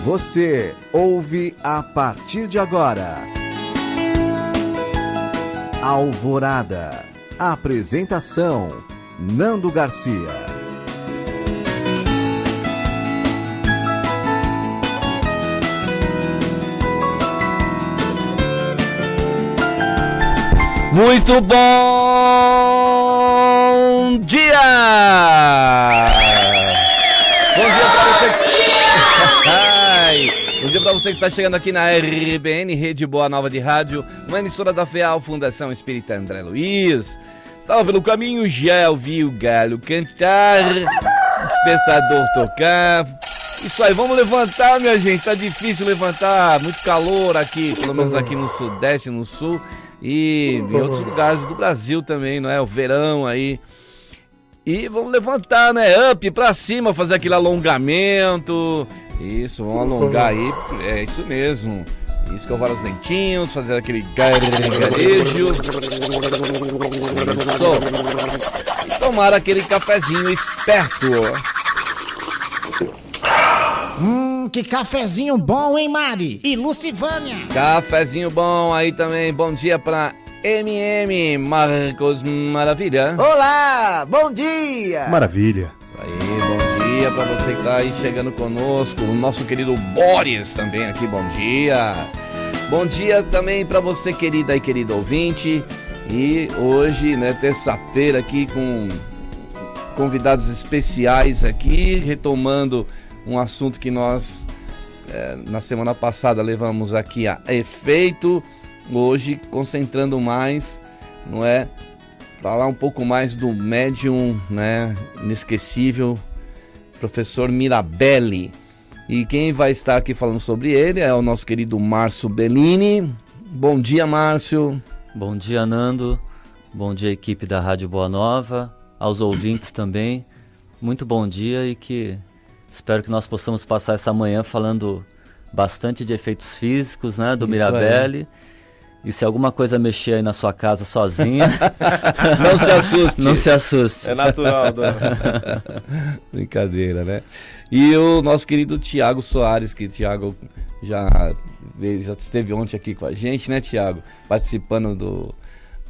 Você ouve a partir de agora Alvorada. Apresentação: Nando Garcia. Muito bom dia! Bom dia para você bom dia para você que está chegando aqui na RBN, Rede Boa Nova de Rádio, uma emissora da FEAL, Fundação Espírita André Luiz. Estava pelo caminho, já ouvi o galo cantar, o despertador tocar. Isso aí, vamos levantar, minha gente, tá difícil levantar, muito calor aqui, pelo menos aqui no Sudeste, no Sul. E em outros lugares do Brasil também, não é? O verão aí. E vamos levantar, né? Up pra cima, fazer aquele alongamento. Isso, vamos alongar aí. É isso mesmo. Escovar os dentinhos, fazer aquele garejo. Isso. E tomar aquele cafezinho esperto. Que cafezinho bom, hein, Mari? E Lucivânia? Cafezinho bom aí também. Bom dia pra MM Marcos Maravilha. Olá, bom dia. Maravilha. Aí, bom dia pra você que tá aí chegando conosco. O nosso querido Boris também aqui, bom dia. Bom dia também pra você, querida e querido ouvinte. E hoje, né, terça-feira aqui com convidados especiais aqui, retomando um assunto que nós, na semana passada, levamos aqui a efeito. Hoje, concentrando mais, não é? Falar um pouco mais do médium, né? Inesquecível, professor Mirabelli. E quem vai estar aqui falando sobre ele é o nosso querido Márcio Bellini. Bom dia, Márcio. Bom dia, Nando. Bom dia, equipe da Rádio Boa Nova. Aos ouvintes também. Muito bom dia e que... espero que nós possamos passar essa manhã falando bastante de efeitos físicos, né, do isso Mirabelli. Aí. E se alguma coisa mexer aí na sua casa sozinha... não se assuste. Não se assuste. É natural. Brincadeira, né? E o nosso querido Tiago Soares, que o Tiago já esteve ontem aqui com a gente, né, Tiago? Participando do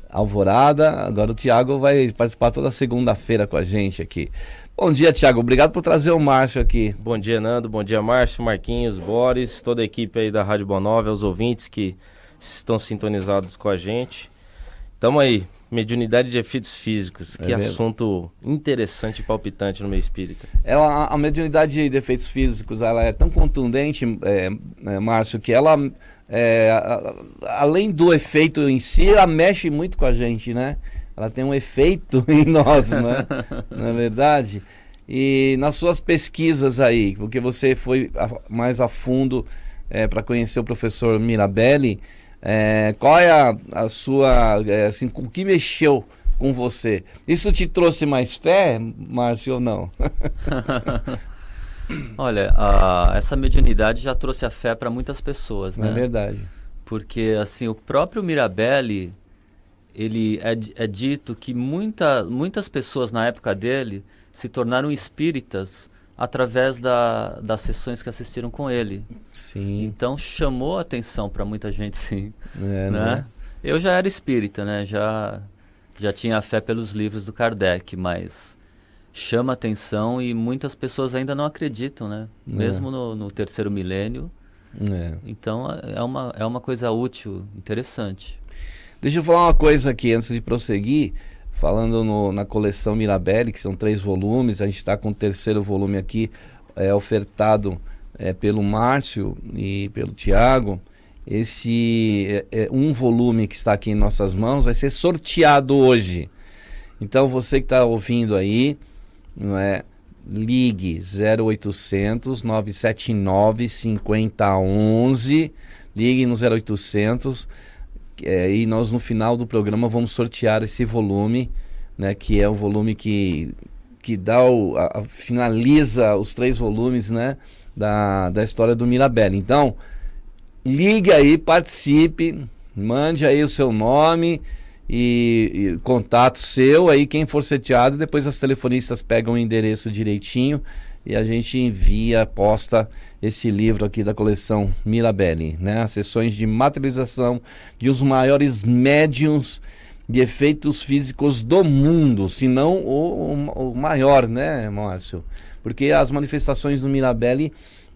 Alvorada. Agora o Tiago vai participar toda segunda-feira com a gente aqui. Bom dia, Thiago. Obrigado por trazer o Márcio aqui. Bom dia, Nando. Bom dia, Márcio, Marquinhos, Boris, toda a equipe aí da Rádio Boa Nova, os ouvintes que estão sintonizados com a gente. Tamo aí, mediunidade de efeitos físicos. Que mesmo? Assunto interessante e palpitante no meio espírita. A mediunidade de efeitos físicos, ela é tão contundente, Márcio, que ela, além do efeito em si, ela mexe muito com a gente, né? Ela tem um efeito em nós, não é? Não é verdade? E nas suas pesquisas aí, porque você foi mais a fundo para conhecer o professor Mirabelli, qual é a sua, assim, o que mexeu com você? Isso te trouxe mais fé, Márcio, ou não? Olha, essa mediunidade já trouxe a fé para muitas pessoas, né? É verdade. Porque, assim, o próprio Mirabelli... ele é dito que muitas pessoas na época dele se tornaram espíritas através das sessões que assistiram com ele. Sim. Então chamou a atenção para muita gente, sim. Né? Né? Eu já era espírita, né? Já tinha fé pelos livros do Kardec, mas chama atenção e muitas pessoas ainda não acreditam, né? Mesmo no terceiro milênio. Então é uma coisa útil, interessante. Deixa eu falar uma coisa aqui antes de prosseguir, falando na coleção Mirabelli, que são 3 volumes, a gente está com o 3º volume aqui, ofertado pelo Márcio e pelo Tiago. Esse um volume que está aqui em nossas mãos vai ser sorteado hoje. Então você que está ouvindo aí, não é, ligue 0800 979 5011, ligue no 0800. E nós no final do programa vamos sortear esse volume, né, que é o volume que dá finaliza os 3 volumes, né, da história do Mirabelli. Então, ligue aí, participe, mande aí o seu nome e contato seu, aí quem for sorteado, depois as telefonistas pegam o endereço direitinho e a gente envia, posta esse livro aqui da coleção Mirabelli, né? As sessões de materialização de os maiores médiums de efeitos físicos do mundo, se não o maior, né, Márcio? Porque as manifestações do Mirabelli,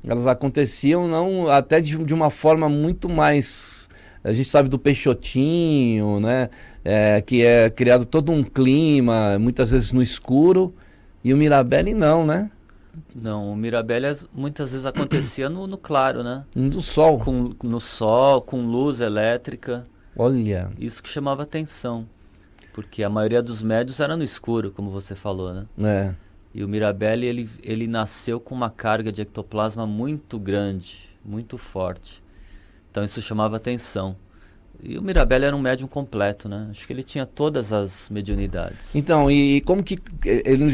elas aconteciam até de uma forma muito mais... A gente sabe do Peixotinho, né? Que é criado todo um clima, muitas vezes no escuro, e o Mirabelli não, né? Não, o Mirabelli muitas vezes acontecia no claro, né? No sol. No sol, com luz elétrica. Olha. Isso que chamava atenção, porque a maioria dos médios era no escuro, como você falou, né? E o Mirabelli, ele nasceu com uma carga de ectoplasma muito grande, muito forte. Então isso chamava atenção. E o Mirabelli era um médium completo, né? Acho que ele tinha todas as mediunidades. Então, e como que ele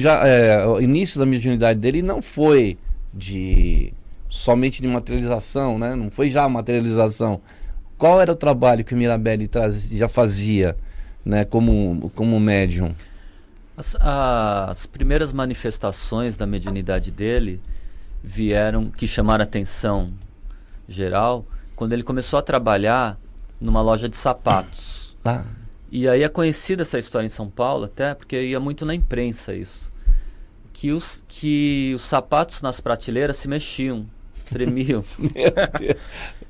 o início da mediunidade dele não foi somente de materialização, né? Não foi já a materialização. Qual era o trabalho que o Mirabelli já fazia, né? Como médium? As primeiras manifestações da mediunidade dele que chamaram a atenção geral, quando ele começou a trabalhar numa loja de sapatos. Tá. E aí é conhecida essa história em São Paulo, até porque ia muito na imprensa isso. Que os sapatos nas prateleiras se mexiam, tremiam. Meu Deus.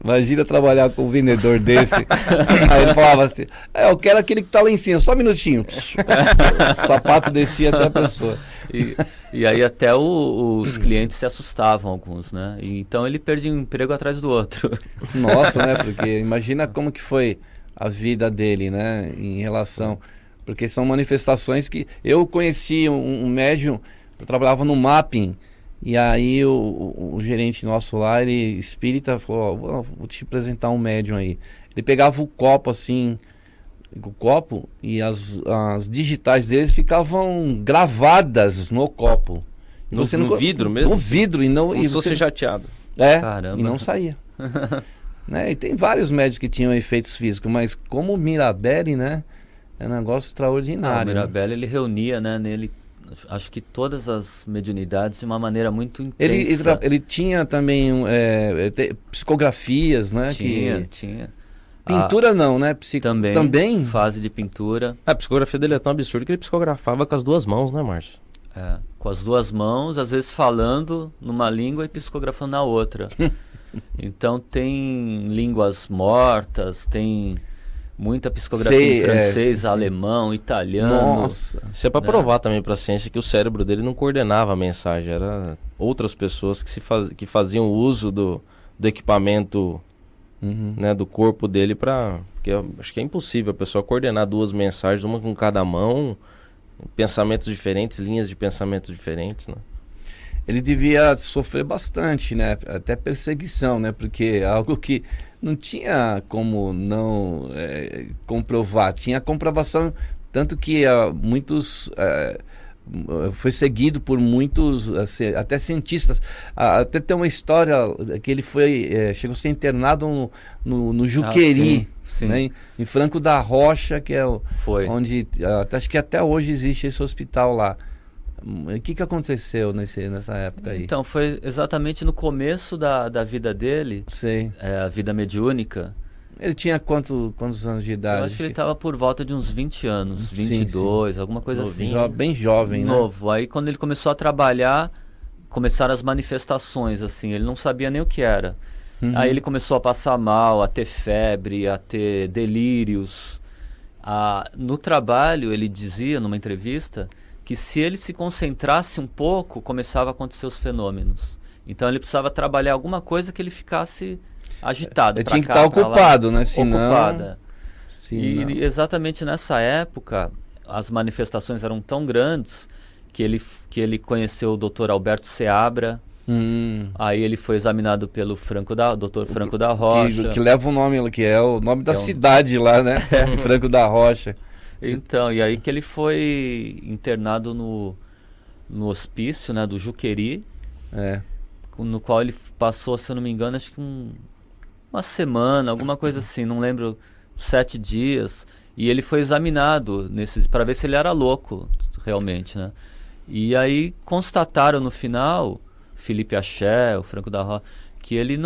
Imagina trabalhar com um vendedor desse. Aí ele falava assim, eu quero aquele que tá lá em cima, só um minutinho. O sapato descia até a pessoa. E aí até os clientes se assustavam, alguns, né? Então ele perdia um emprego atrás do outro. Nossa, né? Porque imagina como que foi a vida dele, né? Em relação... Porque são manifestações que... Eu conheci um médium, eu trabalhava no mapping, e aí o gerente nosso lá, ele espírita, falou, vou te apresentar um médium aí. Ele pegava o copo assim... o copo, e as digitais deles ficavam gravadas no copo. No vidro mesmo? No vidro, e não... Como se fosse jateado. Caramba. E não saía. Né? E tem vários médicos que tinham efeitos físicos, mas como o Mirabelli, né? É um negócio extraordinário. O Mirabelli, ele reunia, né, nele, acho que todas as mediunidades de uma maneira muito intensa. Ele tinha também psicografias, né? Tinha. Pintura não, né? Também? Fase de pintura. A psicografia dele é tão absurda que ele psicografava com as duas mãos, né, Márcio? Com as duas mãos, às vezes falando numa língua e psicografando na outra. Então tem línguas mortas, tem muita psicografia em francês, alemão, italiano. Nossa. Isso é para provar também para a ciência que o cérebro dele não coordenava a mensagem, era outras pessoas que faziam uso do equipamento, né, do corpo dele porque acho que é impossível a pessoa coordenar duas mensagens, uma com cada mão, pensamentos diferentes, linhas de pensamentos diferentes, né? Ele devia sofrer bastante, né? Até perseguição, né? Porque é algo que não tinha como não comprovar. Tinha comprovação, tanto que muitos... foi seguido por muitos, até cientistas. Até tem uma história que ele chegou a ser internado no Juqueri, sim. Né? Em Franco da Rocha, que é onde acho que até hoje existe esse hospital lá. O que aconteceu nessa época aí? Então, foi exatamente no começo da vida dele, a vida mediúnica. Ele tinha quantos anos de idade? Eu acho que ele estava por volta de uns 20 anos, 22, sim. Alguma coisa novinho, assim. Bem jovem, né? Novo. Aí quando ele começou a trabalhar, começaram as manifestações, assim, ele não sabia nem o que era. Aí ele começou a passar mal, a ter febre, a ter delírios. No trabalho, ele dizia numa entrevista que se ele se concentrasse um pouco, começava a acontecer os fenômenos. Então ele precisava trabalhar alguma coisa que ele ficasse agitado. Ele tinha que estar ocupado, né? Ocupada. E exatamente nessa época, as manifestações eram tão grandes que ele conheceu o Dr. Alberto Seabra. Aí ele foi examinado pelo Dr. Franco da Rocha. Que leva o nome, que é o nome da cidade lá, né? Franco da Rocha. Então, e aí que ele foi internado no hospício, né, do Juqueri, no qual ele passou, se eu não me engano, acho que uma semana, alguma coisa assim, não lembro, 7 dias, e ele foi examinado para ver se ele era louco, realmente, né? E aí constataram no final Felipe Axé, o Franco da Rocha, que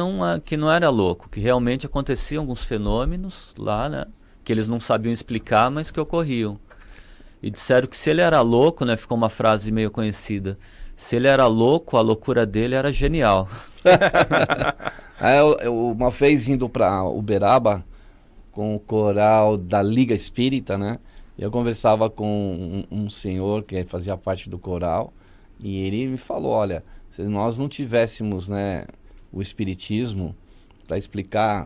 não era louco, que realmente aconteciam alguns fenômenos lá, né? Que eles não sabiam explicar, mas que ocorriam. E disseram que se ele era louco, né? Ficou uma frase meio conhecida. Se ele era louco, a loucura dele era genial. Uma vez indo para Uberaba com o coral da Liga Espírita, né? Eu conversava com um senhor que fazia parte do coral e ele me falou, olha, se nós não tivéssemos, né, o espiritismo para explicar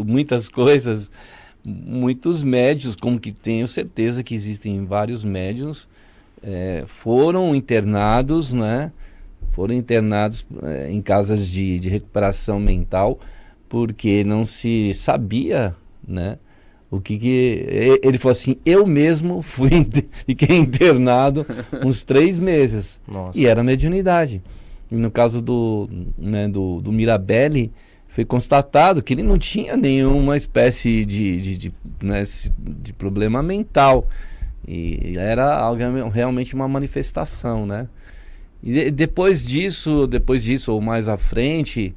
muitas coisas, muitos médiuns, como que tenho certeza que existem vários médiuns, foram internados, né? Foram internados em casas de recuperação mental porque não se sabia, né? Ele falou assim, eu mesmo fiquei internado uns 3 meses. Nossa. E era mediunidade. E no caso do Mirabelli, foi constatado que ele não tinha nenhuma espécie de problema mental. E era realmente uma manifestação, né? E depois disso, ou mais à frente,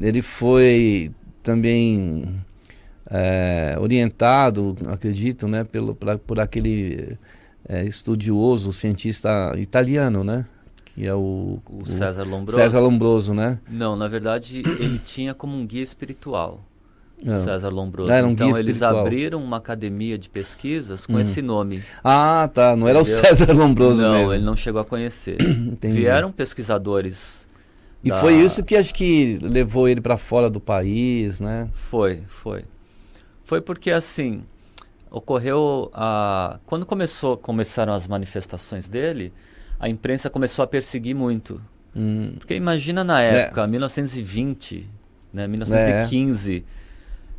ele foi também orientado, acredito, né, por aquele estudioso, cientista italiano, né? Que é o César Lombroso. César Lombroso, né? Não, na verdade, ele tinha como um guia espiritual. César Lombroso. Era um então guia eles espiritual. abriram uma academia de pesquisas com esse nome. Ah, tá. Não era Entendeu? o César Lombroso não, mesmo. ele não chegou a conhecer. Entendi. Vieram pesquisadores. E foi isso que acho que levou ele para fora do país, né? Foi. Foi porque assim, ocorreu quando começaram as manifestações dele, a imprensa começou a perseguir muito. Porque imagina na época, 1920, né, 1915,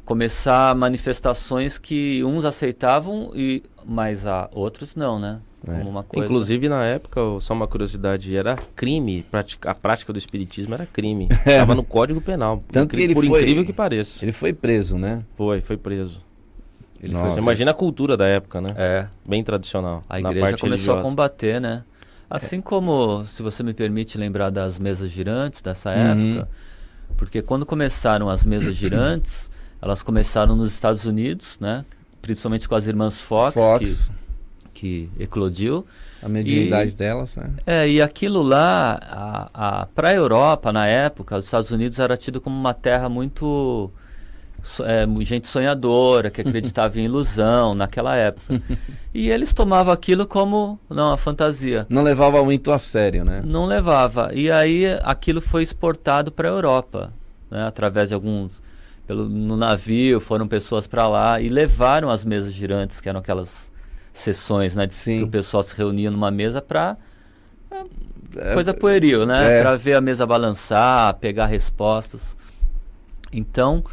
começar manifestações que uns aceitavam, mas outros não, né? Como uma coisa... Inclusive, na época, só uma curiosidade, era crime, a prática do espiritismo era crime. Estava no Código Penal, Tanto que ele por incrível que pareça. Ele foi preso, né? Foi preso. Nossa. Você imagina a cultura da época, né? É. Bem tradicional. A na igreja parte começou a religiosa. combater, né? Assim como, se você me permite lembrar das mesas girantes dessa época, porque quando começaram as mesas girantes, elas começaram nos Estados Unidos, né? Principalmente com as irmãs Fox. Que eclodiu. A mediunidade delas, né? E aquilo lá, para a Europa, na época, os Estados Unidos era tido como uma terra muito... gente sonhadora, que acreditava em ilusão naquela época. E eles tomavam aquilo como a fantasia. Não levava muito a sério, né? Não levava. E aí aquilo foi exportado para a Europa, né? Através de alguns... no navio, foram pessoas para lá e levaram as mesas girantes, que eram aquelas sessões, né? Que o pessoal se reunia numa mesa para... coisa pueril, né? Para ver a mesa balançar, pegar respostas. Então...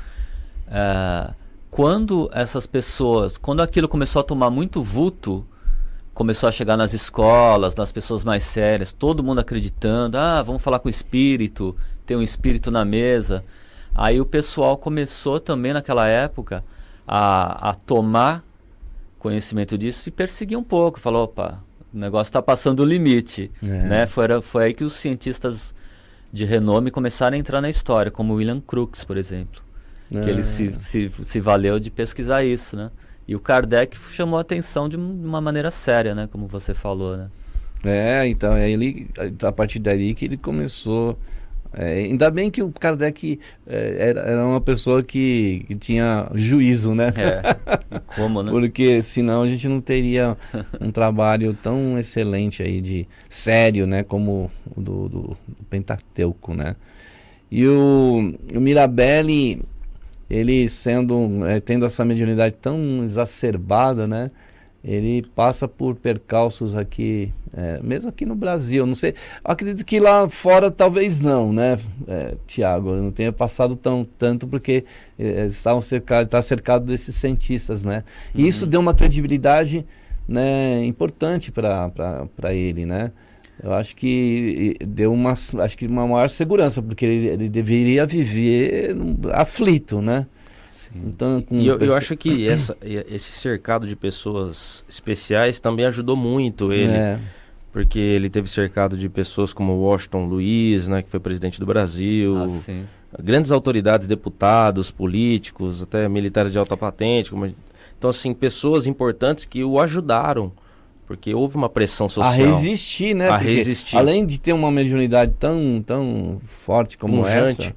quando aquilo começou a tomar muito vulto, começou a chegar nas escolas, nas pessoas mais sérias, todo mundo acreditando, vamos falar com o espírito, tem um espírito na mesa. Aí o pessoal começou também naquela época a tomar conhecimento disso e perseguir um pouco, falou, opa, o negócio está passando o limite, né? Foi aí que os cientistas de renome começaram a entrar na história, como William Crookes, por exemplo. Que ele se valeu de pesquisar isso, né? E o Kardec chamou a atenção de uma maneira séria, né? Como você falou, né? Então, a partir daí que ele começou... ainda bem que o Kardec era uma pessoa que tinha juízo, né? Como, né? Porque senão a gente não teria um trabalho tão excelente aí, sério, né? Como o do Pentateuco, né? E o Mirabelli... ele tendo essa mediunidade tão exacerbada, né? Ele passa por percalços aqui, mesmo aqui no Brasil, não sei, acredito que lá fora talvez não, né, Tiago, não tenha passado tanto porque está cercado desses cientistas, né? E isso deu uma credibilidade, né, importante para ele, né? Eu acho que deu uma maior segurança, porque ele deveria viver aflito, né? Sim. Então, eu acho que esse cercado de pessoas especiais também ajudou muito ele. porque ele teve cercado de pessoas como Washington Luiz, né, que foi presidente do Brasil, grandes autoridades, deputados, políticos, até militares de alta patente. Então, assim, pessoas importantes que o ajudaram, porque houve uma pressão social. A resistir, né? A resistir. Além de ter uma mediunidade tão forte como pujante, essa,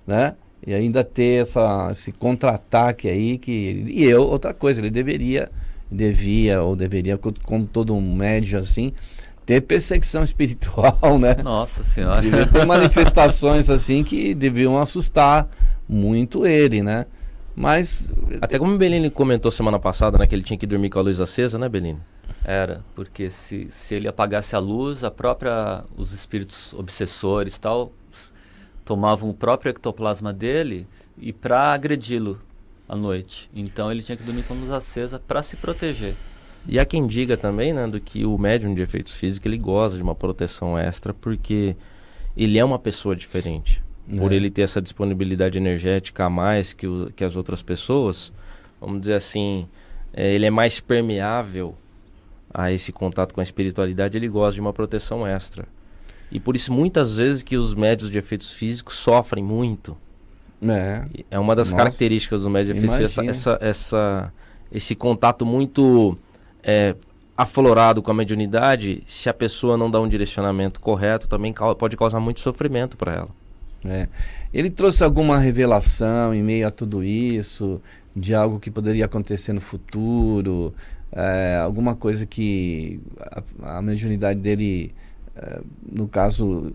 né? E ainda ter esse contra-ataque aí outra coisa, ele deveria, como todo um médium assim, ter perseguição espiritual, né? Nossa Senhora. Devia ter manifestações assim que deviam assustar muito ele, né? Mas... Até como o Bellini comentou semana passada, né? Que ele tinha que dormir com a luz acesa, né, Bellini? Era, porque se ele apagasse a luz, os espíritos obsessores e tal, tomavam o próprio ectoplasma dele e para agredi-lo à noite. Então ele tinha que dormir com a luz acesa para se proteger. E há quem diga também, né, do que o médium de efeitos físicos, ele gosta de uma proteção extra porque ele é uma pessoa diferente. Por ele ter essa disponibilidade energética a mais que as outras pessoas, vamos dizer assim, ele é mais permeável a esse contato com a espiritualidade, ele gosta de uma proteção extra. E por isso muitas vezes que os médiuns de efeitos físicos sofrem muito. É uma das características do médium de efeitos físicos, esse contato muito aflorado com a mediunidade. Se a pessoa não dá um direcionamento correto, também pode causar muito sofrimento para ela. Ele trouxe alguma revelação em meio a tudo isso, de algo que poderia acontecer no futuro, alguma coisa que a mediunidade dele, no caso,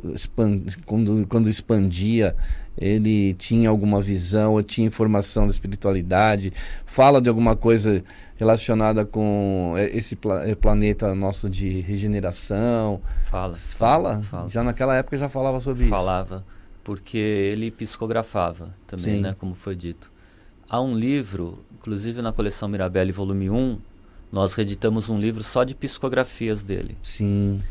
quando expandia, ele tinha alguma visão ou tinha informação da espiritualidade? Fala de alguma coisa relacionada com esse planeta nosso de regeneração? Fala? Já naquela época já falava sobre isso? Falava, porque ele psicografava também, né, como foi dito. Há um livro, inclusive na coleção Mirabelli, volume 1, nós reeditamos um livro só de psicografias dele. Sim.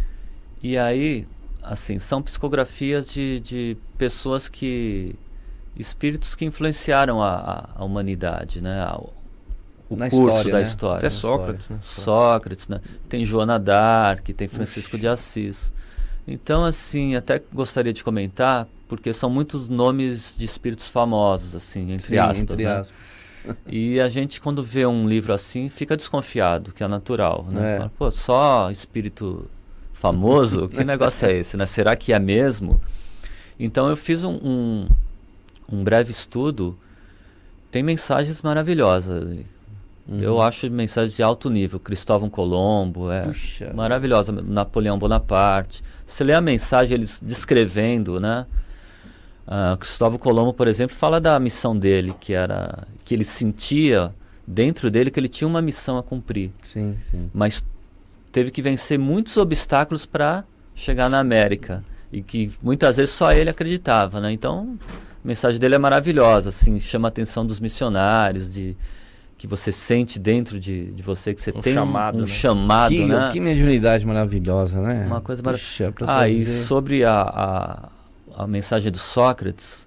E aí, assim, são psicografias de pessoas espíritos que influenciaram a humanidade, né? O curso da história. Até Sócrates, né? Sócrates, né? Tem Joana d'Arc, tem Francisco de Assis. Então, assim, até gostaria de comentar, porque são muitos nomes de espíritos famosos, assim, entre aspas. E a gente, quando vê um livro assim, fica desconfiado, que é natural, né? Fala, pô, só espírito famoso? Que negócio é esse, né? Será que é mesmo? Então eu fiz um breve estudo. Tem mensagens maravilhosas ali. Eu acho mensagens de alto nível. Cristóvão Colombo, maravilhosa. Napoleão Bonaparte. Você lê a mensagem, eles descrevendo, né? Cristóvão Colombo, por exemplo, fala da missão dele, que ele sentia dentro dele que ele tinha uma missão a cumprir. Sim. Mas teve que vencer muitos obstáculos para chegar na América. E que muitas vezes só ele acreditava, né? Então, a mensagem dele é maravilhosa, assim, chama a atenção dos missionários, que você sente dentro de você, que você tem um chamado, né? Que mediunidade maravilhosa, né? Uma coisa maravilhosa. E sobre a mensagem do Sócrates,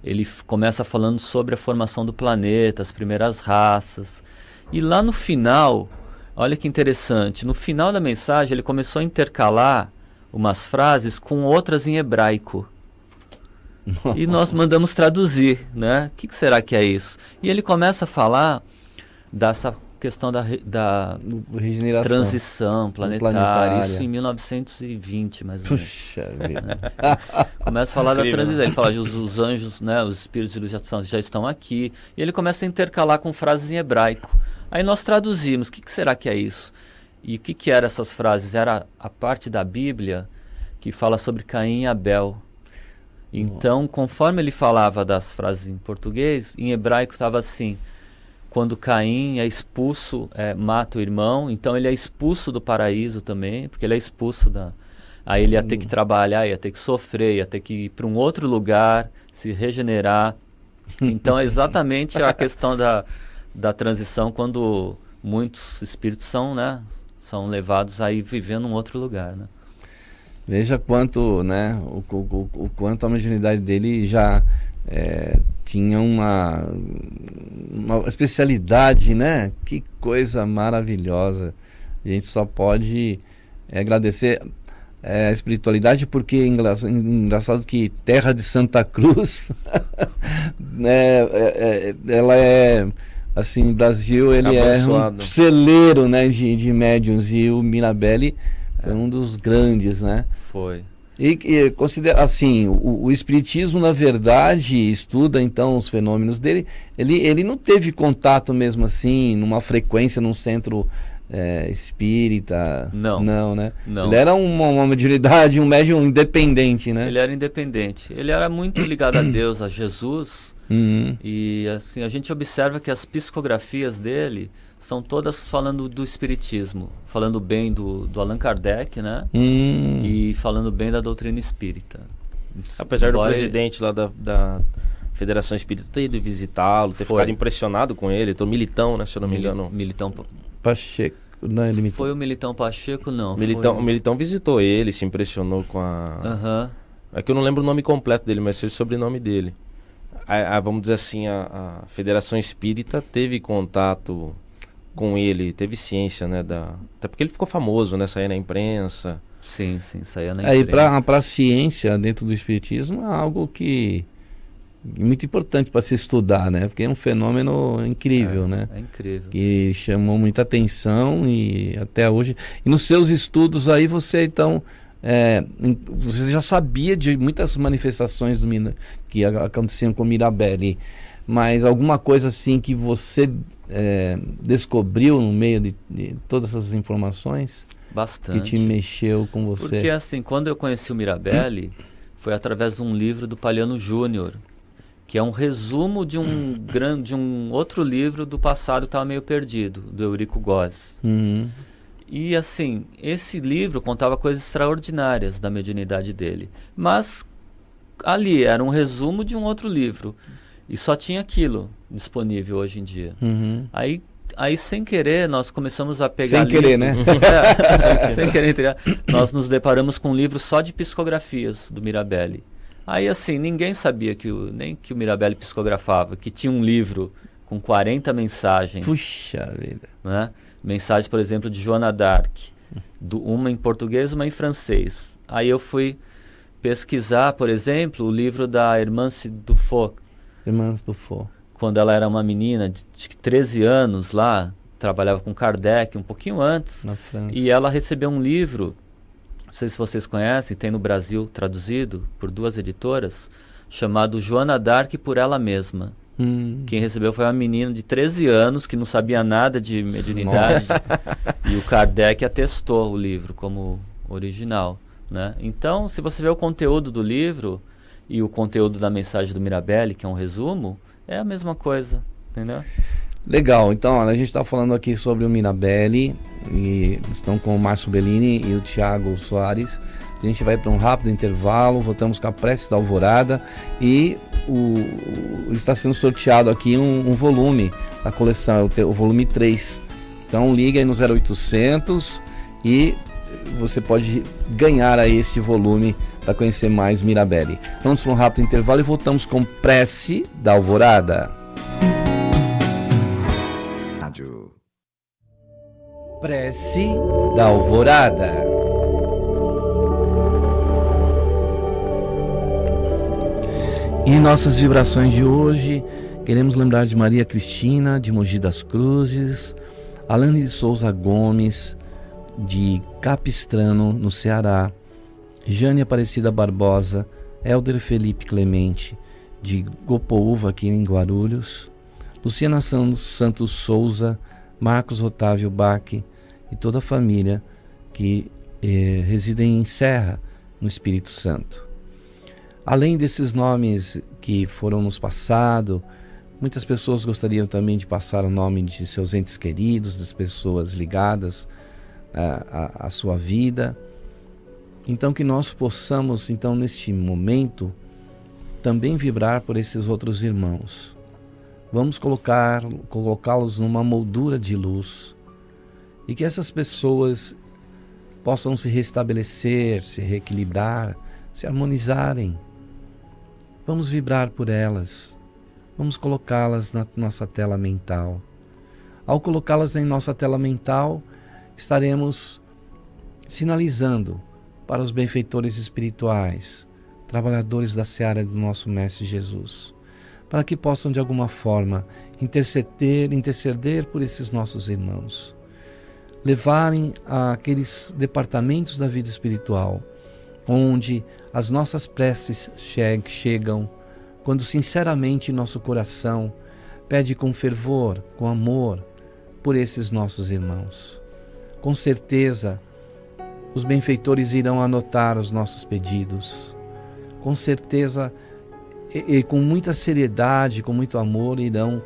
ele começa falando sobre a formação do planeta, as primeiras raças. E lá no final, olha que interessante, no final da mensagem ele começou a intercalar umas frases com outras em hebraico. E nós mandamos traduzir, né? O que será que é isso? E ele começa a falar dessa questão da transição planetária, isso em 1920, mais ou menos. Puxa vida. Começa a falar da transição, ele fala os anjos, né, os espíritos de luz já estão aqui, e ele começa a intercalar com frases em hebraico. Aí nós traduzimos, o que será que é isso? E o que eram essas frases? Era a parte da Bíblia que fala sobre Caim e Abel. Então, conforme ele falava das frases em português, em hebraico estava assim: quando Caim é expulso, mata o irmão, então ele é expulso do paraíso também, porque ele é expulso Aí ele ia ter que trabalhar, ia ter que sofrer, ia ter que ir para um outro lugar, se regenerar. Então é exatamente a questão da transição, quando muitos espíritos são levados a ir viver num outro lugar, né? Veja quanto, né, o quanto a mediunidade dele já tinha uma especialidade, né? Que coisa maravilhosa. A gente só pode agradecer a espiritualidade, porque engraçado que Terra de Santa Cruz, ela é, assim, Brasil, ele abençoado. É um celeiro, né, de médiuns, e o Mirabelli foi um dos grandes, né? Foi. E considera assim, o espiritismo, na verdade, estuda então os fenômenos dele. Ele não teve contato mesmo assim, numa frequência, num centro espírita. Não, né? Não. Ele era uma mediunidade, um médium independente, né? Ele era independente. Ele era muito ligado a Deus, a Jesus. E assim, a gente observa que as psicografias dele são todas falando do espiritismo, falando bem do Allan Kardec, né? E falando bem da doutrina espírita. Apesar do presidente lá da Federação Espírita ter ido visitá-lo, ter ficado impressionado com ele, o Militão, né, se eu não me engano. Militão Pacheco. Não, ele foi o Militão Pacheco, não. O Militão visitou ele, se impressionou com a... É que eu não lembro o nome completo dele, mas sei o sobrenome dele. Vamos dizer assim, a Federação Espírita teve contato com ele, teve ciência, né? Até porque ele ficou famoso, né? Saía na imprensa. Sim, saía na imprensa. E para a ciência, dentro do espiritismo, é algo que é muito importante para se estudar, né? Porque é um fenômeno incrível, né? É incrível. Que chamou muita atenção e até hoje... E nos seus estudos aí, você então... você já sabia de muitas manifestações que aconteciam com Mirabelli, mas alguma coisa assim que você descobriu no meio de todas essas informações? Bastante. Que te mexeu com você? Porque assim, quando eu conheci o Mirabelli, foi através de um livro do Palhano Júnior, que é um resumo de um outro livro do passado que estava meio perdido, do Eurico Góes. E assim, esse livro contava coisas extraordinárias da mediunidade dele. Mas ali era um resumo de um outro livro. E só tinha aquilo disponível hoje em dia. Aí sem querer, nós começamos a pegar... Sem querer, né? Sem querer. Nós nos deparamos com um livro só de psicografias do Mirabelli. Aí assim, ninguém sabia nem que o Mirabelli psicografava, que tinha um livro com 40 mensagens. Puxa vida. Né? Mensagens, por exemplo, de Joana d'Arc, uma em português e uma em francês. Aí eu fui pesquisar, por exemplo, o livro da Hermance Dufault. Hermance Dufault. Quando ela era uma menina de 13 anos lá, trabalhava com Kardec um pouquinho antes. Na França. E ela recebeu um livro, não sei se vocês conhecem, tem no Brasil traduzido por 2 editoras, chamado Joana d'Arc por ela mesma. Quem recebeu foi uma menina de 13 anos que não sabia nada de mediunidade. E o Kardec atestou o livro como original, né? Então, se você vê o conteúdo do livro e o conteúdo da mensagem do Mirabelli, que é um resumo, é a mesma coisa, entendeu? Legal, então a gente está falando aqui sobre o Mirabelli e estão com o Márcio Bellini e o Thiago Soares. A gente vai para um rápido intervalo, voltamos com a prece da Alvorada e está sendo sorteado aqui um volume da coleção, o volume 3. Então liga aí no 0800 e você pode ganhar aí esse volume para conhecer mais Mirabelli. Vamos para um rápido intervalo e voltamos com prece da Alvorada. Rádio. Prece da Alvorada. E em nossas vibrações de hoje, queremos lembrar de Maria Cristina, de Mogi das Cruzes, Alane de Souza Gomes, de Capistrano, no Ceará, Jane Aparecida Barbosa, Helder Felipe Clemente, de Gopoúva, aqui em Guarulhos, Luciana Santos Souza, Marcos Otávio Baque e toda a família que residem em Serra, no Espírito Santo. Além desses nomes que foram nos passados, muitas pessoas gostariam também de passar o nome de seus entes queridos, das pessoas ligadas à sua vida. Então que nós possamos, então, neste momento, também vibrar por esses outros irmãos. Vamos colocá-los numa moldura de luz e que essas pessoas possam se restabelecer, se reequilibrar, se harmonizarem. Vamos vibrar por elas, vamos colocá-las na nossa tela mental. Ao colocá-las em nossa tela mental, estaremos sinalizando para os benfeitores espirituais, trabalhadores da seara do nosso Mestre Jesus, para que possam de alguma forma interceder por esses nossos irmãos, levarem àqueles departamentos da vida espiritual, onde as nossas preces chegam, quando sinceramente nosso coração pede com fervor, com amor, por esses nossos irmãos. Com certeza, os benfeitores irão anotar os nossos pedidos. Com certeza, e com muita seriedade, com muito amor, irão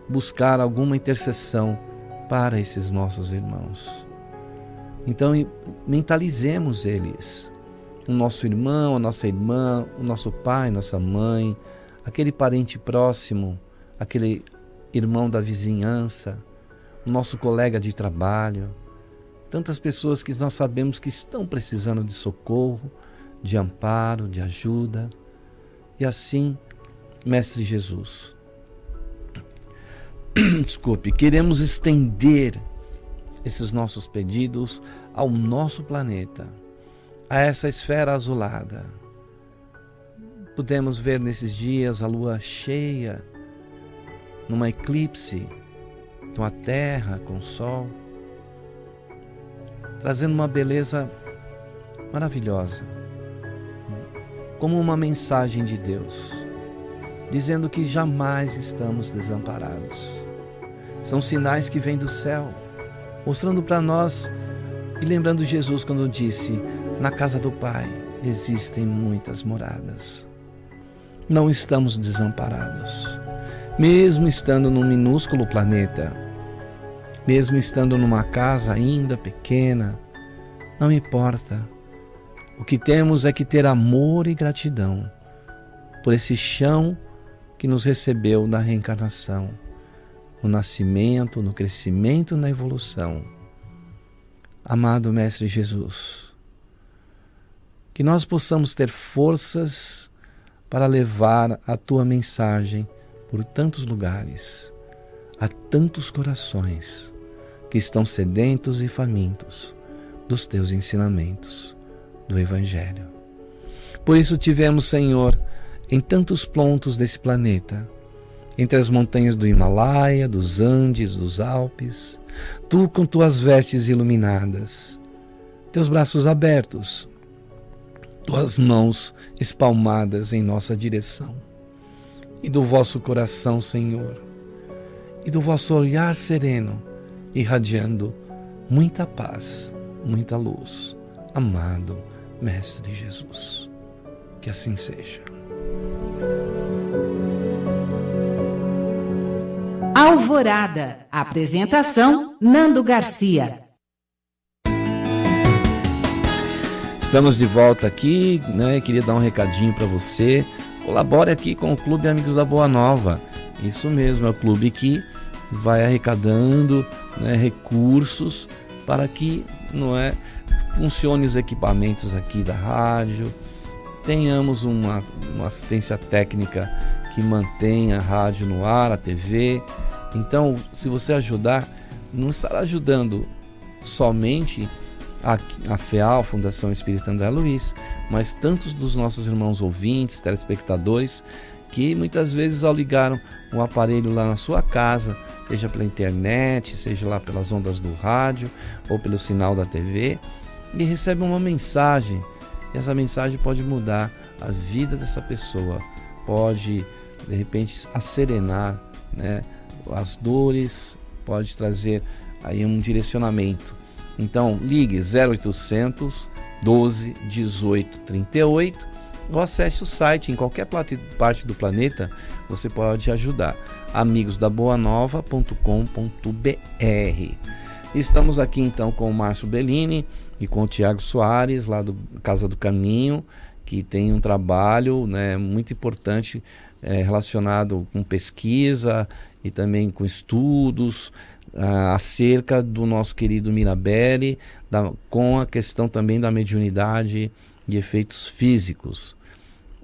buscar alguma intercessão para esses nossos irmãos. Então, mentalizemos eles. O nosso irmão, a nossa irmã, o nosso pai, nossa mãe, aquele parente próximo, aquele irmão da vizinhança, o nosso colega de trabalho, tantas pessoas que nós sabemos que estão precisando de socorro, de amparo, de ajuda. E assim, Mestre Jesus, queremos estender esses nossos pedidos ao nosso planeta, a essa esfera azulada. Pudemos ver nesses dias a lua cheia, numa eclipse, com a terra, com o sol, trazendo uma beleza maravilhosa, como uma mensagem de Deus, dizendo que jamais estamos desamparados. São sinais que vêm do céu, mostrando para nós e lembrando Jesus quando disse: na casa do Pai existem muitas moradas. Não estamos desamparados. Mesmo estando num minúsculo planeta, mesmo estando numa casa ainda pequena, não importa. O que temos é que ter amor e gratidão por esse chão que nos recebeu na reencarnação, no nascimento, no crescimento, na evolução. Amado Mestre Jesus, que nós possamos ter forças para levar a Tua mensagem por tantos lugares, a tantos corações que estão sedentos e famintos dos Teus ensinamentos, do Evangelho. Por isso tivemos, Senhor, em tantos pontos desse planeta, entre as montanhas do Himalaia, dos Andes, dos Alpes, Tu com Tuas vestes iluminadas, Teus braços abertos, Tuas mãos espalmadas em nossa direção, e do vosso coração, Senhor, e do vosso olhar sereno, irradiando muita paz, muita luz. Amado Mestre Jesus, que assim seja. Alvorada. Apresentação: Nando Garcia. Estamos de volta aqui, né? Queria dar um recadinho para você. Colabore aqui com o Clube Amigos da Boa Nova. Isso mesmo, é o clube que vai arrecadando, né, recursos para que, não é, funcione os equipamentos aqui da rádio, tenhamos uma assistência técnica que mantenha a rádio no ar, a TV. Então, se você ajudar, não estará ajudando somente a FEAL, Fundação Espírita André Luiz, mas tantos dos nossos irmãos ouvintes, telespectadores, que muitas vezes ao ligaram um aparelho lá na sua casa, seja pela internet, seja lá pelas ondas do rádio ou pelo sinal da TV, e recebem uma mensagem, e essa mensagem pode mudar a vida dessa pessoa, pode de repente acerenar, né, as dores, pode trazer aí um direcionamento. Então ligue 0800 12 18 38 ou acesse o site. Em qualquer parte do planeta você pode ajudar, amigosdaboanova.com.br. Estamos aqui então com o Márcio Bellini e com o Tiago Soares, lá do Casa do Caminho, que tem um trabalho, né, muito importante relacionado com pesquisa e também com estudos acerca do nosso querido Mirabelli, com a questão também da mediunidade e efeitos físicos.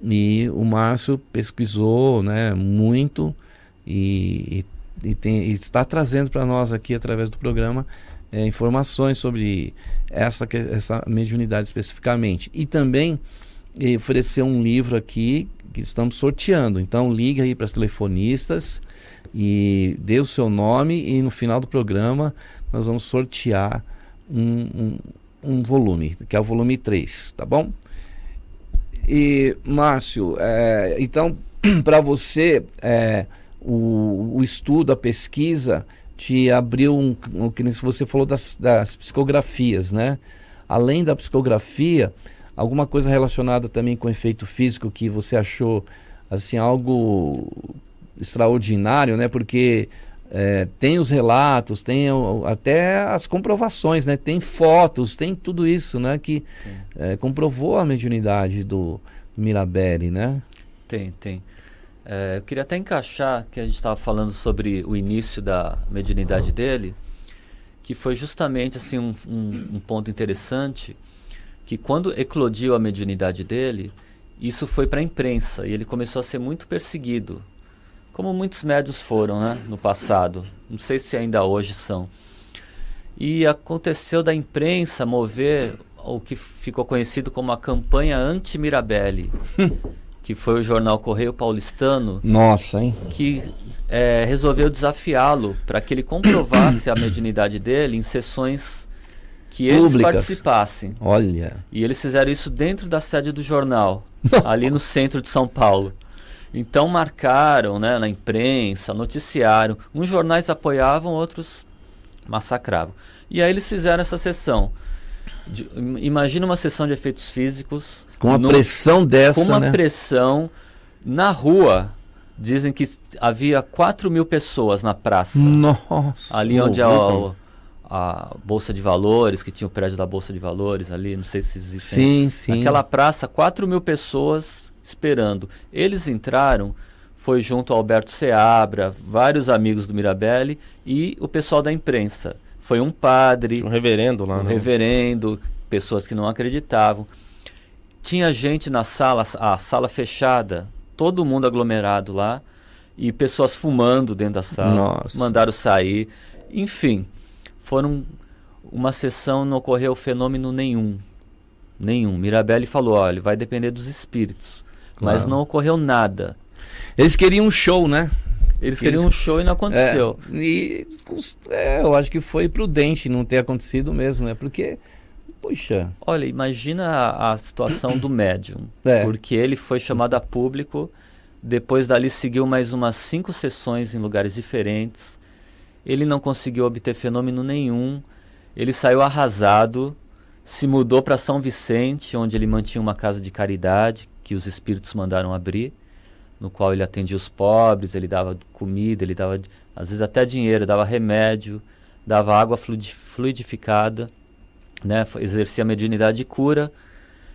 E o Márcio pesquisou, né, muito e está trazendo para nós aqui através do programa informações sobre essa mediunidade especificamente. E também oferecer um livro aqui que estamos sorteando. Então ligue aí para as telefonistas e dê o seu nome, e no final do programa nós vamos sortear um volume, que é o volume 3, tá bom? E Márcio, então para você o estudo, a pesquisa te abriu que você falou das psicografias, né? Além da psicografia, alguma coisa relacionada também com efeito físico que você achou assim algo extraordinário, né? Porque tem os relatos, tem até as comprovações, né? Tem fotos, tem tudo isso, né? Que comprovou a mediunidade do Mirabelli, né? Tem. Eu queria até encaixar que a gente estava falando sobre o início da mediunidade dele, que foi justamente assim um ponto interessante, que quando eclodiu a mediunidade dele, isso foi para a imprensa e ele começou a ser muito perseguido, como muitos médiuns foram, né, no passado. Não sei se ainda hoje são. E aconteceu da imprensa mover o que ficou conhecido como a campanha anti-Mirabelli, que foi o jornal Correio Paulistano. Nossa, hein? Que resolveu desafiá-lo para que ele comprovasse a mediunidade dele em sessões que eles participassem. Olha. E eles fizeram isso dentro da sede do jornal, ali no centro de São Paulo. Então marcaram, né, na imprensa, noticiaram. Uns jornais apoiavam, outros massacravam. E aí eles fizeram essa sessão. Imagina uma sessão de efeitos físicos. Com uma pressão dessa, com uma né? pressão na rua. Dizem que havia 4.000 pessoas na praça. Nossa! Ali onde a Bolsa de Valores, que tinha o prédio da Bolsa de Valores ali, não sei se existe. Sim. Naquela praça, 4.000 pessoas esperando. Eles entraram, foi junto ao Alberto Seabra, vários amigos do Mirabelli e o pessoal da imprensa. Foi um padre, um reverendo lá, reverendo, pessoas que não acreditavam. Tinha gente na sala, a sala fechada, todo mundo aglomerado lá, e pessoas fumando dentro da sala. Nossa. Mandaram sair. Enfim, uma sessão, não ocorreu fenômeno nenhum. Mirabelli falou, olha, vai depender dos espíritos. Claro. Mas não ocorreu nada. Eles queriam um show, né? Eles queriam um show e não aconteceu. Eu acho que foi prudente não ter acontecido mesmo, né? Porque, poxa... Olha, imagina a situação do médium. Porque ele foi chamado a público, depois dali seguiu mais umas 5 sessões em lugares diferentes. Ele não conseguiu obter fenômeno nenhum. Ele saiu arrasado, se mudou para São Vicente, onde ele mantinha uma casa de caridade, que os espíritos mandaram abrir, no qual ele atendia os pobres, ele dava comida, ele dava, às vezes até dinheiro, dava remédio, dava água fluidificada, né? Exercia a mediunidade de cura,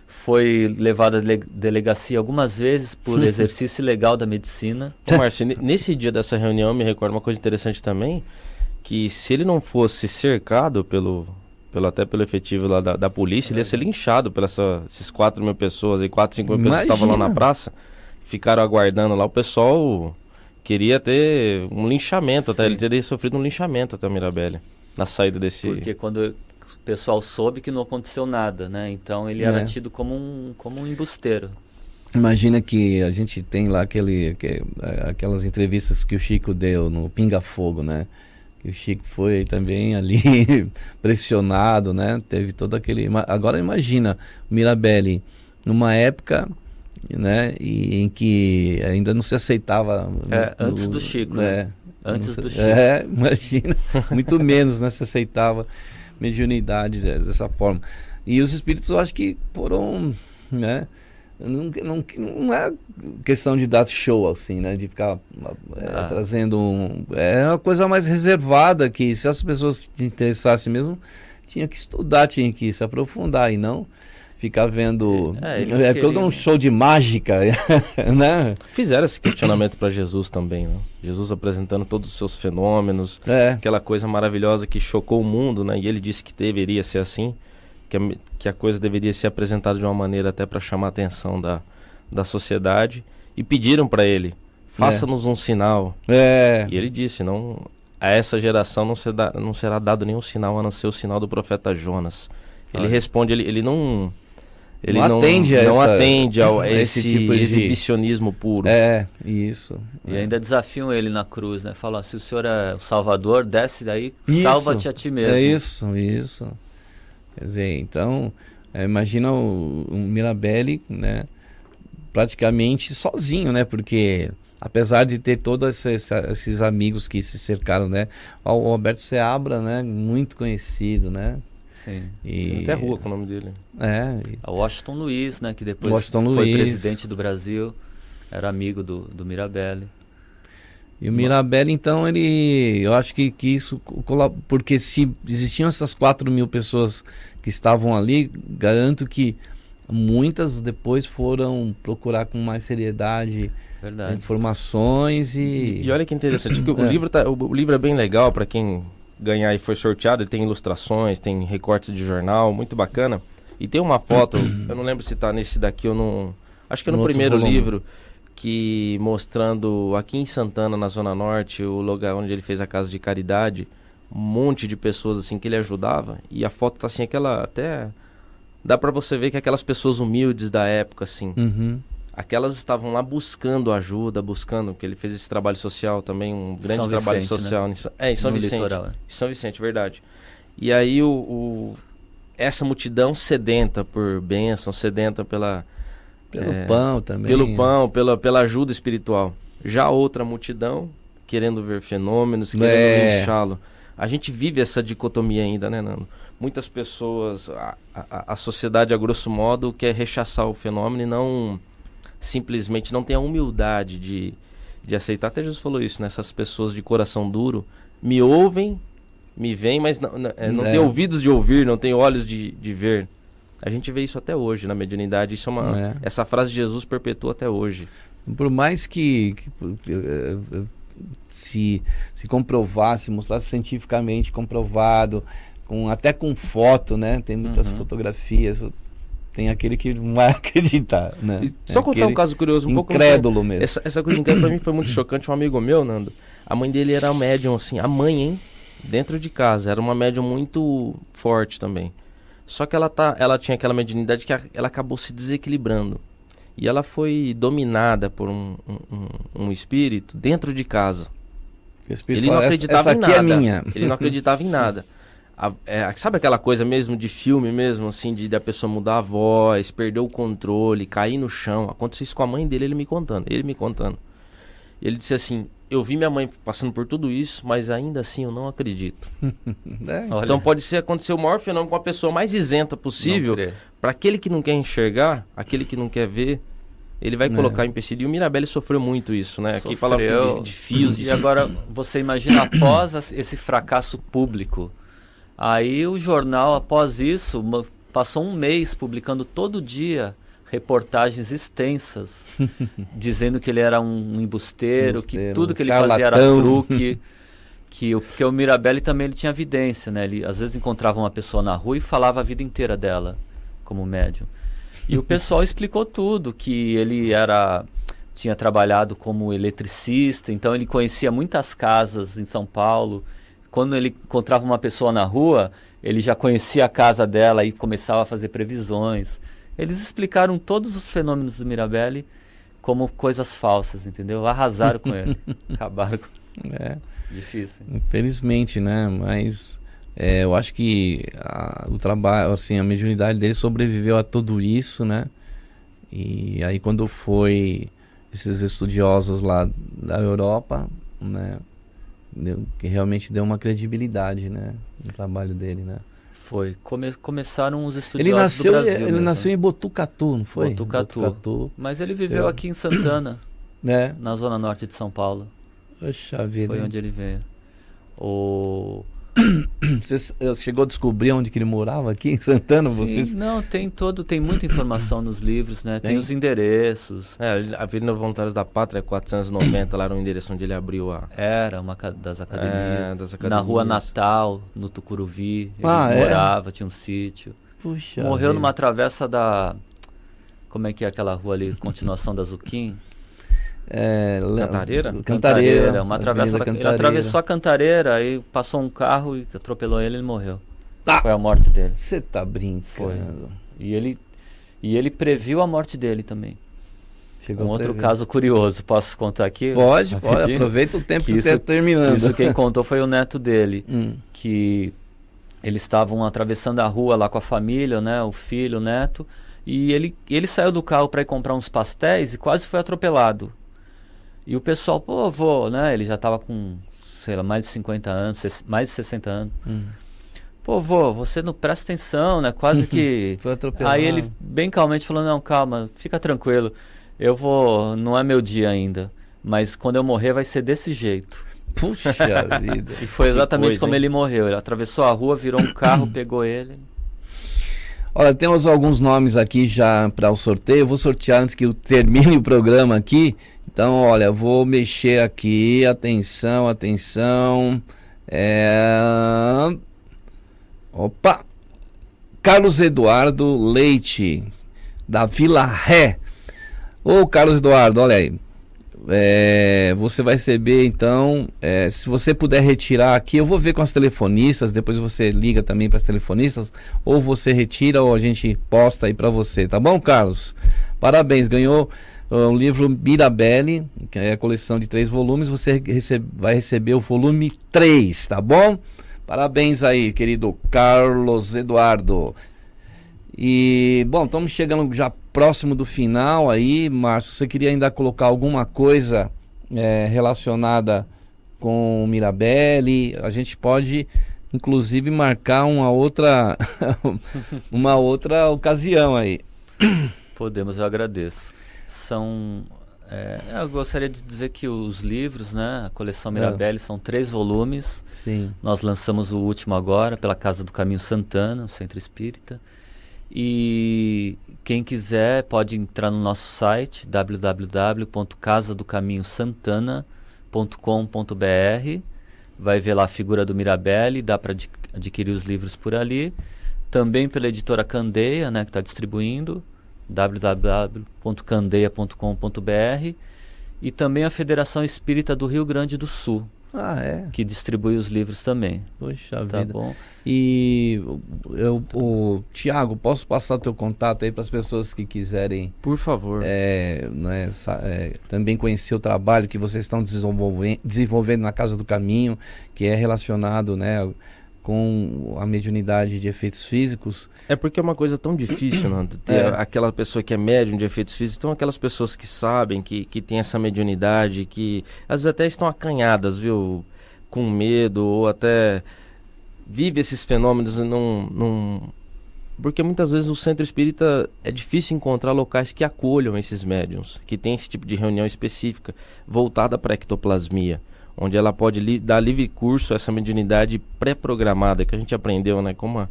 foi levado à delegacia algumas vezes por exercício ilegal da medicina. Ô, Márcio, nesse dia dessa reunião eu me recordo uma coisa interessante também, que se ele não fosse cercado até pelo efetivo lá da polícia, ele ia ser linchado por esses 4.000 pessoas, 4, 5.000 pessoas que estavam lá na praça, ficaram aguardando lá. O pessoal queria ter um linchamento, até ele teria sofrido um linchamento até o Mirabelli, na saída desse... Porque quando o pessoal soube que não aconteceu nada, né? Então ele era tido como um embusteiro. Imagina que a gente tem lá aquelas entrevistas que o Chico deu no Pinga Fogo, né? Que o Chico foi também ali pressionado, né? Teve todo aquele... Agora imagina o Mirabelli numa época, né? em que ainda não se aceitava... antes do Chico, né? Antes do Chico. Imagina. Muito menos, né? Se aceitava mediunidade dessa forma. E os espíritos, eu acho que foram, né? Não é questão de dar show, assim, né? De ficar trazendo é uma coisa mais reservada, que se as pessoas se interessassem mesmo, tinha que estudar, tinha que se aprofundar e não ficar vendo... Porque é um show de mágica, né? Fizeram esse questionamento para Jesus também, né? Jesus apresentando todos os seus fenômenos, aquela coisa maravilhosa que chocou o mundo, né? E ele disse que deveria ser assim, que a coisa deveria ser apresentada de uma maneira até para chamar a atenção da sociedade, e pediram para ele, faça-nos um sinal. E ele disse, não, a essa geração não será dado nenhum sinal a não ser o sinal do profeta Jonas. Ele responde, ele não atende a esse tipo de exibicionismo puro. Isso. E ainda desafiam ele na cruz, né? Falam, se o senhor é o Salvador, desce daí, salva-te a ti mesmo. É isso. Quer dizer, então, imagina o Mirabelli, né? Praticamente sozinho, né? Porque apesar de ter todos esses amigos que se cercaram, né? O Alberto Seabra, né? Muito conhecido, né? Sim. Tem até rua com o nome dele. O Washington Luiz, né? Que depois foi presidente do Brasil, era amigo do Mirabelli. E o Mirabelli, então, eu acho que isso, porque se existiam essas 4.000 pessoas que estavam ali, garanto que muitas depois foram procurar com mais seriedade informações e olha que interessante, que o livro é bem legal para quem ganhar e foi sorteado. Ele tem ilustrações, tem recortes de jornal, muito bacana. E tem uma foto, eu não lembro se tá nesse daqui ou no... Acho que é no primeiro livro, que mostrando aqui em Santana, na Zona Norte, o lugar onde ele fez a casa de caridade, um monte de pessoas assim que ele ajudava. E a foto tá assim, até... Dá pra você ver que aquelas pessoas humildes da época, assim, aquelas estavam lá buscando ajuda, porque ele fez esse trabalho social também, um grande trabalho social. Né? Em São Vicente. Litoral, São Vicente, verdade. E aí essa multidão sedenta por bênção, sedenta pelo pão também. Pelo pão, pela ajuda espiritual. Já outra multidão querendo ver fenômenos, querendo linchá-lo. A gente vive essa dicotomia ainda, né, Nando? Muitas pessoas, a sociedade, a grosso modo, quer rechaçar o fenômeno e não simplesmente não tem a humildade de aceitar. Até Jesus falou isso, né? Essas pessoas de coração duro me ouvem, me veem, mas não tem ouvidos de ouvir, não tem olhos de ver. A gente vê isso até hoje na mediunidade. Isso essa frase de Jesus perpetua até hoje. Por mais que se comprovasse, mostrasse cientificamente comprovado, até com foto, né? Tem muitas fotografias. Tem aquele que não vai acreditar, né? Só contar um caso curioso, um pouco incrédulo mesmo. Essa coisa incrédula pra mim foi muito chocante. Um amigo meu, Nando, a mãe dele era médium, assim, a mãe, hein? Dentro de casa, era uma médium muito forte também. Só que ela tinha aquela mediunidade que ela acabou se desequilibrando. E ela foi dominada por um espírito dentro de casa. Ele não acreditava em nada. É minha. Ele não acreditava em nada. Sabe aquela coisa mesmo de filme mesmo, assim, de a pessoa mudar a voz, perder o controle, cair no chão? Aconteceu isso com a mãe dele, ele me contando. Ele disse assim, eu vi minha mãe passando por tudo isso, mas ainda assim eu não acredito. Então pode acontecer o maior fenômeno com a pessoa mais isenta possível. Para aquele que não quer enxergar, aquele que não quer ver, ele vai colocar empecilho. E o Mirabelli sofreu muito isso, né? Aqui fala de fios. E agora você imagina após esse fracasso público, aí o jornal, após isso, passou um mês publicando todo dia reportagens extensas, dizendo que ele era um embusteiro, que tudo que ele fazia era truque, porque o Mirabelli também ele tinha vidência, né? Ele às vezes encontrava uma pessoa na rua e falava a vida inteira dela, como médium. E o pessoal explicou tudo, que ele tinha trabalhado como eletricista, então ele conhecia muitas casas em São Paulo. Quando ele encontrava uma pessoa na rua, ele já conhecia a casa dela e começava a fazer previsões. Eles explicaram todos os fenômenos do Mirabelli como coisas falsas, entendeu? Arrasaram com ele, acabaram com ele. Difícil. Infelizmente, né? Mas eu acho que o trabalho, assim, a mediunidade dele sobreviveu a tudo isso, né? E aí quando foi esses estudiosos lá da Europa, né? Que realmente deu uma credibilidade, né, no trabalho dele, né? Foi. Começaram os estudiosos do Brasil. Ele nasceu em Botucatu, não foi? Botucatu. Mas ele viveu aqui em Santana, na zona norte de São Paulo. Poxa vida. Foi onde ele veio. Você chegou a descobrir onde que ele morava aqui em Santana? Sim, vocês? Não, tem muita informação nos livros, né? Tem os endereços. A Avenida Voluntários da Pátria 490, lá era o endereço onde ele abriu Era uma das academias. Na Rua Natal, no Tucuruvi. Ele morava, tinha um sítio. Puxa Morreu vida. numa travessa da... Como é que é aquela rua ali? Continuação da Zuquim? Cantareira? Uma travessa. Ele atravessou a Cantareira, aí passou um carro e atropelou ele e ele morreu. Foi a morte dele. Você tá brincando. Foi. E ele previu a morte dele também. Chegou outro caso curioso, posso contar aqui? Pode, aproveita o tempo que você está terminando. Isso quem contou foi o neto dele, que eles estavam atravessando a rua lá com a família, né, o filho, o neto, e ele saiu do carro para ir comprar uns pastéis e quase foi atropelado. E o pessoal, pô, vô, né, ele já estava com, sei lá, mais de 50 anos, mais de 60 anos. Pô, vô, você não presta atenção, né, quase que... Foi atropelado. Aí ele bem calmamente falou, não, calma, fica tranquilo. Eu vou, não é meu dia ainda, mas quando eu morrer vai ser desse jeito. Puxa vida. E foi exatamente como ele morreu. Ele atravessou a rua, virou um carro, pegou ele. Olha, temos alguns nomes aqui já para o sorteio. Eu vou sortear antes que eu termine o programa aqui. Então, olha, eu vou mexer aqui. Atenção. Opa! Carlos Eduardo Leite, da Vila Ré. Ô, Carlos Eduardo, olha aí, você vai receber então, se você puder retirar aqui, eu vou ver com as telefonistas, depois você liga também para as telefonistas, ou você retira ou a gente posta aí para você, tá bom, Carlos? Parabéns, ganhou o livro Mirabelle, que é a coleção de 3 volumes, você vai receber o volume 3, tá bom? Parabéns aí, querido Carlos Eduardo. E, bom, estamos chegando já próximo do final aí, Márcio, você queria ainda colocar alguma coisa relacionada com o Mirabelle? A gente pode, inclusive, marcar uma outra ocasião aí. Podemos, eu agradeço. Eu gostaria de dizer que os livros, né, a coleção Mirabelle, são 3 volumes. Sim. Nós lançamos o último agora, pela Casa do Caminho Santana, o Centro Espírita. E quem quiser pode entrar no nosso site www.casadocaminhosantana.com.br. Vai ver lá a figura do Mirabelle, dá para adquirir os livros por ali. Também pela editora Candeia, né, que está distribuindo, www.candeia.com.br. E também a Federação Espírita do Rio Grande do Sul, que distribui os livros também. Poxa tá vida. Bom? E Tiago, posso passar o teu contato aí para as pessoas que quiserem, por favor, também conhecer o trabalho que vocês estão desenvolvendo na Casa do Caminho, que é relacionado, né, com a mediunidade de efeitos físicos. É porque é uma coisa tão difícil, Nando, ter aquela pessoa que é médium de efeitos físicos. Então aquelas pessoas que sabem, que tem essa mediunidade, que às vezes até estão acanhadas, viu, com medo, ou até vive esses fenômenos e não... Porque muitas vezes o centro espírita é difícil encontrar locais que acolham esses médiums, que tem esse tipo de reunião específica voltada para a ectoplasmia, onde ela pode dar livre curso a essa mediunidade pré-programada, que a gente aprendeu, né, como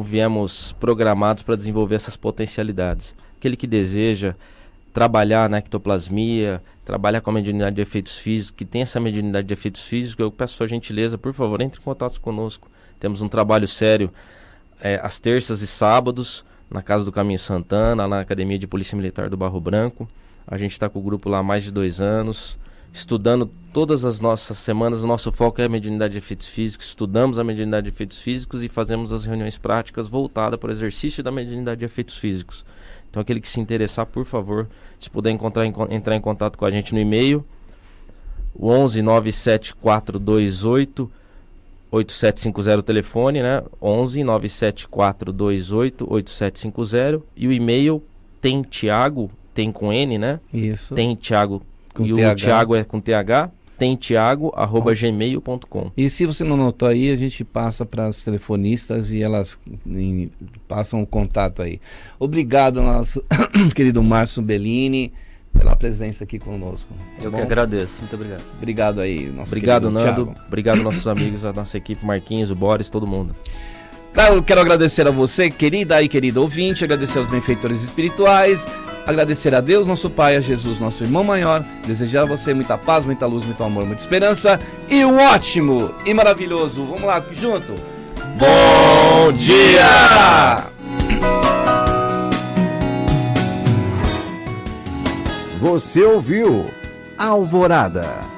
viemos programados para desenvolver essas potencialidades. Aquele que deseja trabalhar na ectoplasmia, trabalhar com a mediunidade de efeitos físicos, que tem essa mediunidade de efeitos físicos, eu peço sua gentileza, por favor, entre em contato conosco. Temos um trabalho sério às terças e sábados, na Casa do Caminho Santana, na Academia de Polícia Militar do Barro Branco. A gente está com o grupo lá há mais de 2 anos, estudando todas as nossas semanas. O nosso foco é a mediunidade de efeitos físicos, estudamos a mediunidade de efeitos físicos e fazemos as reuniões práticas voltadas para o exercício da mediunidade de efeitos físicos. Então aquele que se interessar, por favor, se puder entrar em contato com a gente no e-mail, o 11 97428 8750, telefone, né? 11 97428 8750, e o e-mail tem Tiago, tem com N, né? Isso. Tem Tiago, e TH. o Tiago é com TH, tem tiago@gmail.com. E se você não notou aí, a gente passa para as telefonistas e elas passam o contato aí. Obrigado, nosso querido Márcio Bellini, pela presença aqui conosco. Eu que agradeço, muito obrigado. Obrigado aí, nosso Obrigado, querido Nando. Thiago. Obrigado, nossos amigos, a nossa equipe, Marquinhos, o Boris, todo mundo. Claro, eu quero agradecer a você, querida e querido ouvinte, agradecer aos benfeitores espirituais, agradecer a Deus, nosso Pai, a Jesus, nosso irmão maior, desejar a você muita paz, muita luz, muito amor, muita esperança e um ótimo e maravilhoso, vamos lá, junto, Bom dia! Você ouviu Alvorada.